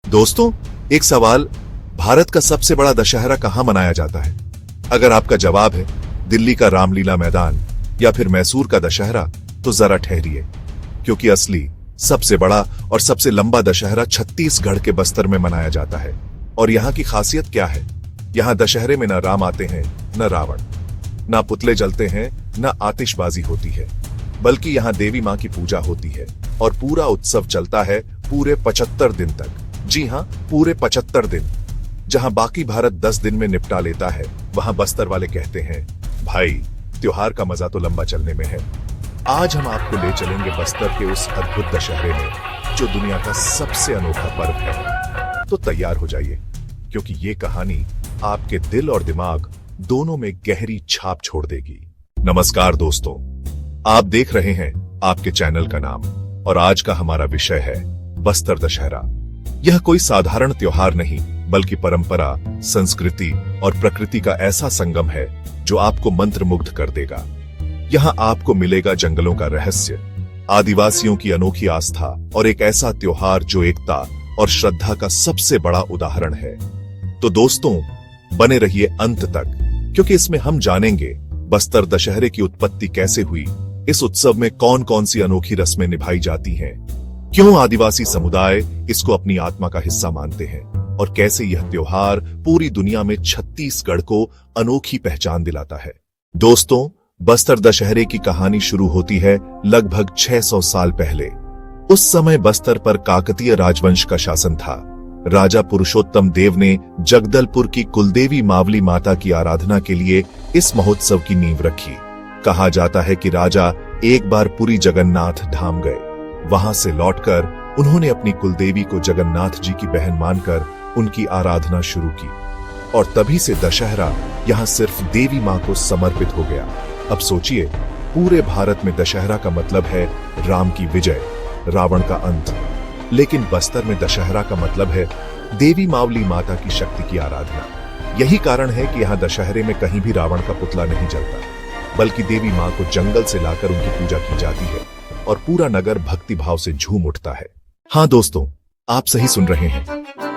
दोस्तों, एक सवाल, भारत का सबसे बड़ा दशहरा कहां मनाया जाता है? अगर आपका जवाब है दिल्ली का रामलीला मैदान या फिर मैसूर का दशहरा, तो जरा ठहरिए, क्योंकि असली सबसे बड़ा और सबसे लंबा दशहरा छत्तीसगढ़ के बस्तर में मनाया जाता है। और यहाँ की खासियत क्या है? यहाँ दशहरे में न राम आते हैं, न रावण, न पुतले जलते हैं, न आतिशबाजी होती है, बल्कि यहाँ देवी माँ की पूजा होती है और पूरा उत्सव चलता है पूरे 75 दिन तक। जी हाँ, पूरे 75 दिन। जहाँ बाकी भारत 10 दिन में निपटा लेता है, वहाँ बस्तर वाले कहते हैं, भाई त्योहार का मजा तो लंबा चलने में है। आज हम आपको ले चलेंगे बस्तर के उस अद्भुत दशहरे में, जो दुनिया का सबसे अनोखा पर्व है। तो तैयार हो जाइए, क्योंकि ये कहानी आपके दिल और दिमाग दोनों में गहरी छाप छोड़ देगी। नमस्कार दोस्तों, आप देख रहे हैं आपके चैनल का नाम, और आज का हमारा विषय है बस्तर दशहरा। यह कोई साधारण त्योहार नहीं, बल्कि परंपरा, संस्कृति और प्रकृति का ऐसा संगम है जो आपको मंत्रमुग्ध कर देगा। यहाँ आपको मिलेगा जंगलों का रहस्य, आदिवासियों की अनोखी आस्था और एक ऐसा त्योहार जो एकता और श्रद्धा का सबसे बड़ा उदाहरण है। तो दोस्तों, बने रहिए अंत तक, क्योंकि इसमें हम जानेंगे बस्तर दशहरे की उत्पत्ति कैसे हुई, इस उत्सव में कौन कौन सी अनोखी रस्में निभाई जाती हैं, क्यों आदिवासी समुदाय इसको अपनी आत्मा का हिस्सा मानते हैं, और कैसे यह त्योहार पूरी दुनिया में छत्तीसगढ़ को अनोखी पहचान दिलाता है। दोस्तों, बस्तर दशहरे की कहानी शुरू होती है लगभग 600 साल पहले। उस समय बस्तर पर काकतीय राजवंश का शासन था। राजा पुरुषोत्तम देव ने जगदलपुर की कुलदेवी मावली माता की आराधना के लिए इस महोत्सव की नींव रखी। कहा जाता है कि राजा एक बार पुरी जगन्नाथ धाम गए। वहां से लौटकर उन्होंने अपनी कुलदेवी को जगन्नाथ जी की बहन मानकर उनकी आराधना शुरू की, और तभी से दशहरा यहाँ सिर्फ देवी माँ को समर्पित हो गया। अब सोचिए, पूरे भारत में दशहरा का मतलब है राम की विजय, रावण का अंत, लेकिन बस्तर में दशहरा का मतलब है देवी मावली माता की शक्ति की आराधना। यही कारण है कि यहाँ दशहरे में कहीं भी रावण का पुतला नहीं जलता, बल्कि देवी माँ को जंगल से लाकर उनकी पूजा की जाती है और पूरा नगर भक्ति भाव से झूम उठता है। हाँ दोस्तों, आप सही सुन रहे हैं।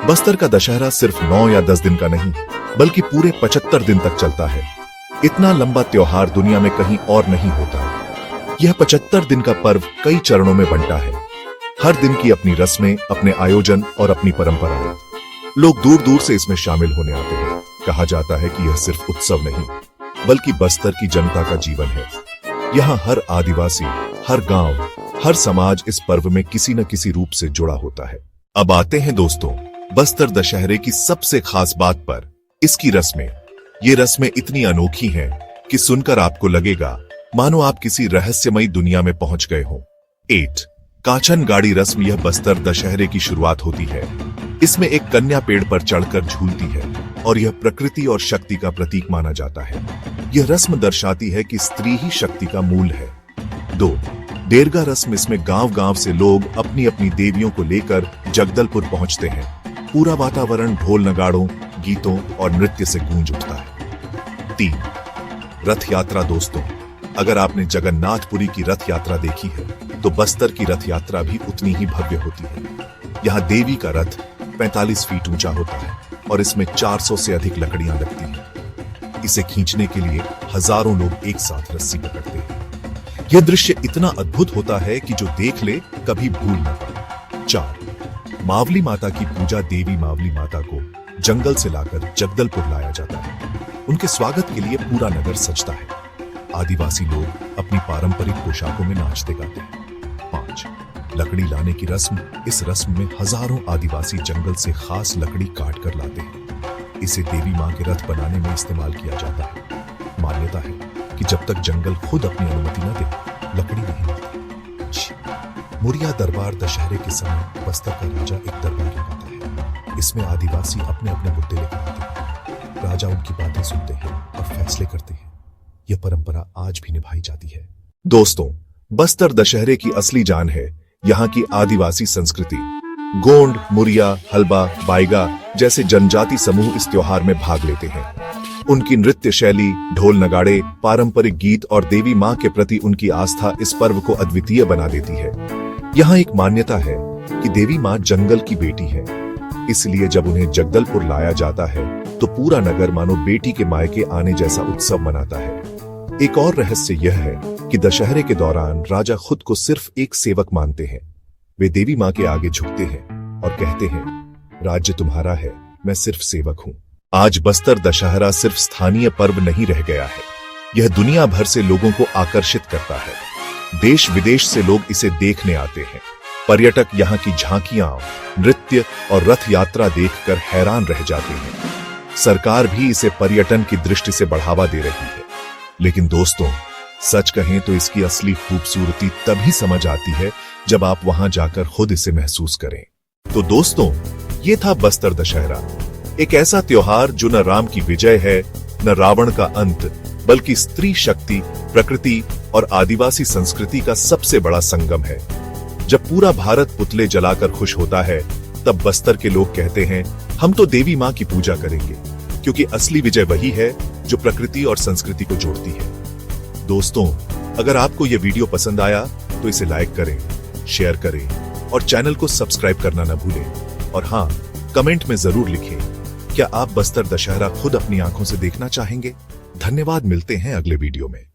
बस्तर का दशहरा सिर्फ 9 या 10 दिन का नहीं, बल्कि पूरे 75 दिन तक चलता है। इतना लंबा त्योहार दुनिया में कहीं और नहीं होता। यह 75 दिन का पर्व कई चरणों में बंटा है। हर दिन की अपनी रस्में, अपने आयोजन और अपनी परंपराएं। लोग दूर दूर से इसमें शामिल होने आते हैं। कहा जाता है कि यह सिर्फ उत्सव नहीं, बल्कि बस्तर की जनता का जीवन है। यहाँ हर आदिवासी, हर गांव, हर समाज इस पर्व में किसी न किसी रूप से जुड़ा होता है। अब आते हैं दोस्तों बस्तर दशहरे की सबसे खास बात पर, इसकी रस्में। ये रस्में इतनी अनोखी हैं कि सुनकर आपको लगेगा मानो आप किसी रहस्यमयी दुनिया में पहुंच गए हो। 8 कांचन गाड़ी रस्म। यह बस्तर दशहरे की शुरुआत होती है। इसमें एक कन्या पेड़ पर चढ़कर झूलती है और यह प्रकृति और शक्ति का प्रतीक माना जाता है। यह रस्म दर्शाती है कि स्त्री ही शक्ति का मूल है। 2 डेरगा रस्म। इसमें गांव गांव से लोग अपनी अपनी देवियों को लेकर जगदलपुर पहुंचते हैं। पूरा वातावरण ढोल नगाड़ों, गीतों और नृत्य से गूंज उठता है। 3 रथ यात्रा। दोस्तों, अगर आपने जगन्नाथपुरी की रथ यात्रा देखी है, तो बस्तर की रथ यात्रा भी उतनी ही भव्य होती है। यहाँ देवी का रथ 45 फीट ऊंचा होता है और इसमें 400 से अधिक लकड़ियां लगती हैं। इसे खींचने के लिए हजारों लोग एक साथ रस्सी पकड़ते हैं। यह दृश्य इतना अद्भुत होता है कि जो देख ले कभी भूल न पाए। 4 मावली माता की पूजा। देवी मावली माता को जंगल से लाकर जगदलपुर लाया जाता है। उनके स्वागत के लिए पूरा नगर सजता है। आदिवासी लोग अपनी पारंपरिक पोशाकों में नाचते गाते हैं। 5 लकड़ी लाने की रस्म। इस रस्म में हजारों आदिवासी जंगल से खास लकड़ी काट कर लाते हैं। इसे देवी माँ के रथ बनाने में इस्तेमाल किया जाता है। मान्यता है कि जब तक जंगल खुद अपनी अनुमति न दे, लकड़ी नहीं मिलती। मुरिया दरबार। दशहरे के समय बस्तर का राजा एक दरबार लगाता है। इसमें आदिवासी अपने अपने मुद्दे लेकर आते हैं। राजा उनकी बातें सुनते हैं और फैसले करते हैं। यह परंपरा आज भी निभाई जाती है। दोस्तों, बस्तर दशहरे की असली जान है यहाँ की आदिवासी संस्कृति। गोंड, मुरिया, हलबा, बाइगा जैसे जनजाति समूह इस त्योहार में भाग लेते हैं। उनकी नृत्य शैली, ढोल नगाड़े, पारंपरिक गीत और देवी माँ के प्रति उनकी आस्था इस पर्व को अद्वितीय बना देती है। यहाँ एक मान्यता है कि देवी माँ जंगल की बेटी है, इसलिए जब उन्हें जगदलपुर लाया जाता है तो पूरा नगर मानो बेटी के मायके आने जैसा उत्सव मनाता है। एक और रहस्य यह है कि दशहरे के दौरान राजा खुद को सिर्फ एक सेवक मानते हैं। वे देवी मां के आगे झुकते हैं और कहते हैं, राज्य तुम्हारा है, मैं सिर्फ सेवक हूं। आज बस्तर दशहरा सिर्फ स्थानीय पर्व नहीं रह गया है, यह दुनिया भर से लोगों को आकर्षित करता है। देश विदेश से लोग इसे देखने आते हैं। पर्यटक यहाँ की झांकियां, नृत्य और रथ यात्रा देखकर हैरान रह जाते हैं। सरकार भी इसे पर्यटन की दृष्टि से बढ़ावा दे रही है। लेकिन दोस्तों, सच कहें तो इसकी असली खूबसूरती तभी समझ आती है जब आप वहां जाकर खुद इसे महसूस करें। तो दोस्तों, ये था बस्तर दशहरा, एक ऐसा त्योहार जो न राम की विजय है, न रावण का अंत, बल्कि स्त्री शक्ति, प्रकृति और आदिवासी संस्कृति का सबसे बड़ा संगम है। जब पूरा भारत पुतले जलाकर खुश होता है, तब बस्तर के लोग कहते हैं, हम तो देवी मां की पूजा करेंगे, क्योंकि असली विजय वही है जो प्रकृति और संस्कृति को जोड़ती है। दोस्तों, अगर आपको यह वीडियो पसंद आया तो इसे लाइक करें, शेयर करें और चैनल को सब्सक्राइब करना न भूलें। और हाँ, कमेंट में जरूर लिखें, क्या आप बस्तर दशहरा खुद अपनी आंखों से देखना चाहेंगे? धन्यवाद, मिलते हैं अगले वीडियो में।